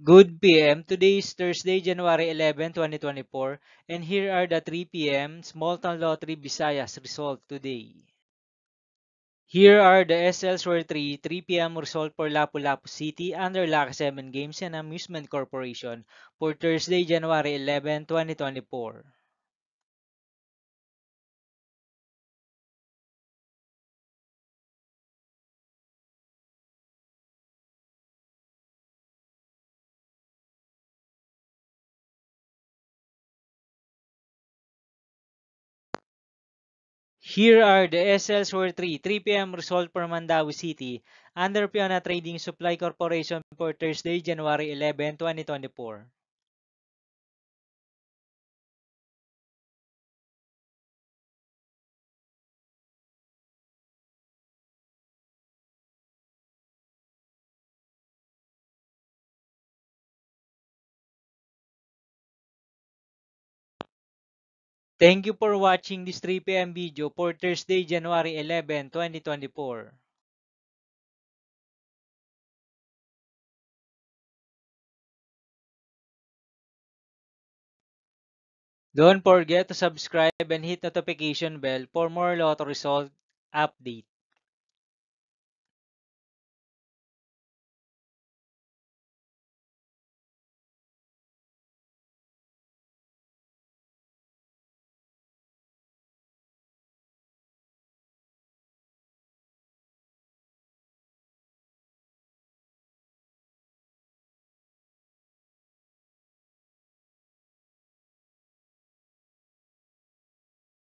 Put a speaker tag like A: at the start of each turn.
A: Good PM. Today is Thursday, January 11, 2024, and here are the 3 p.m. Small Town Lottery Visayas result today. Here are the SLs for 3 p.m. result for Lapu-Lapu City under Laka 7 Games and Amusement Corporation for Thursday, January 11, 2024. Here are the SLs for 3 p.m. result for Mandawi City under Piona Trading Supply Corporation for Thursday, January 11, 2024. Thank you for watching this 3 p.m. video for Thursday, January 11, 2024. Don't forget to subscribe and hit notification bell for more lotto result update.